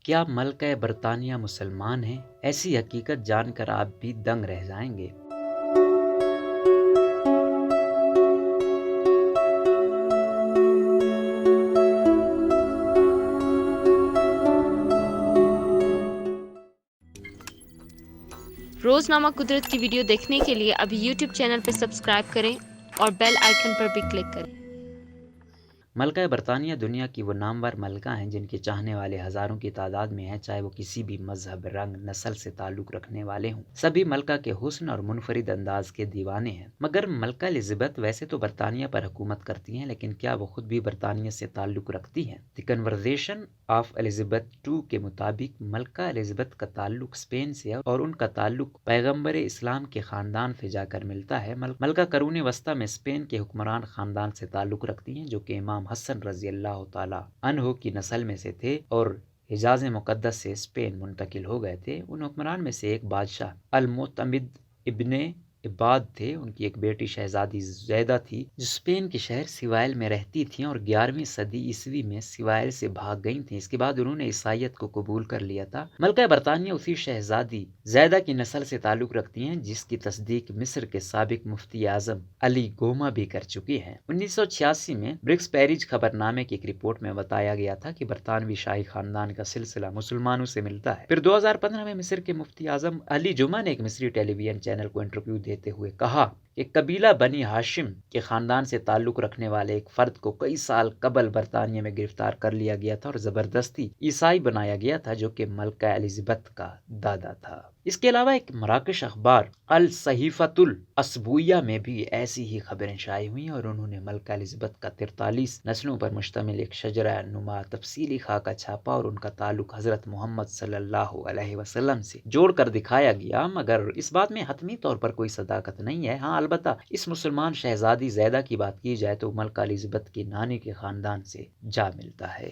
کیا ملکہ برطانیہ مسلمان ہیں؟ ایسی حقیقت جان کر آپ بھی دنگ رہ جائیں گے۔ روزنامہ قدرت کی ویڈیو دیکھنے کے لیے ابھی یوٹیوب چینل پر سبسکرائب کریں اور بیل آئیکن پر بھی کلک کریں۔ ملکہ برطانیہ دنیا کی وہ نامور ملکہ ہیں جن کے چاہنے والے ہزاروں کی تعداد میں ہیں، چاہے وہ کسی بھی مذہب، رنگ، نسل سے تعلق رکھنے والے ہوں۔ سبھی ملکہ کے حسن اور منفرد انداز کے دیوانے ہیں۔ مگر ملکہ الزبتھ ویسے تو برطانیہ پر حکومت کرتی ہیں، لیکن کیا وہ خود بھی برطانیہ سے تعلق رکھتی ہیں؟ دی کنورسیشن آف الزبتھ II کے مطابق ملکہ الزبتھ کا تعلق اسپین سے ہے اور ان کا تعلق پیغمبر اسلام کے خاندان سے جا کر ملتا ہے۔ ملکہ قرون وسطی میں اسپین کے حکمران خاندان سے تعلق رکھتی ہیں، جو کہ امام حسن رضی اللہ تعالی عنہ کی نسل میں سے تھے اور حجاز مقدس سے اسپین منتقل ہو گئے تھے۔ ان حکمران میں سے ایک بادشاہ المعتمد ابن عباد تھے۔ ان کی ایک بیٹی شہزادی زیدہ تھی جو اسپین کے شہر سیوائل میں رہتی تھیں اور 11ویں صدی عیسوی میں سیوائل سے بھاگ گئی تھیں۔ اس کے بعد انہوں نے عیسائیت کو قبول کر لیا تھا۔ ملکہ برطانیہ اسی شہزادی زیدہ کی نسل سے تعلق رکھتی ہیں جس کی تصدیق مصر کے سابق مفتی اعظم علی گوما بھی کر چکی ہیں۔ 1986 میں برکس پیریج خبر نامے کی ایک رپورٹ میں بتایا گیا تھا کہ برطانوی شاہی خاندان کا سلسلہ مسلمانوں سے ملتا ہے۔ پھر 2015 میں مصر کے مفتی اعظم علی جمعہ نے ایک مصری ٹیلی ویژن چینل کو انٹرویو دیتے ہوئے کہا کہ قبیلہ بنی ہاشم کے خاندان سے تعلق رکھنے والے ایک فرد کو کئی سال قبل برطانیہ میں گرفتار کر لیا گیا تھا اور زبردستی عیسائی بنایا گیا تھا، جو کہ ملکہ الزبتھ کا دادا تھا۔ اس کے علاوہ ایک مراکش اخبار الصحیفۃ الاسبوعیہ میں بھی ایسی ہی خبریں شائع ہوئیں اور انہوں نے ملکہ الزبتھ کا 43 نسلوں پر مشتمل ایک شجرہ نما تفصیلی خاکہ چھاپا اور ان کا تعلق حضرت محمد صلی اللہ علیہ وسلم سے جوڑ کر دکھایا گیا، مگر اس بات میں حتمی طور پر کوئی صداقت نہیں ہے۔ ہاں، البتہ اس مسلمان شہزادی زیدہ کی بات کی جائے تو ملکہ الزبتھ کی نانی کے خاندان سے جا ملتا ہے۔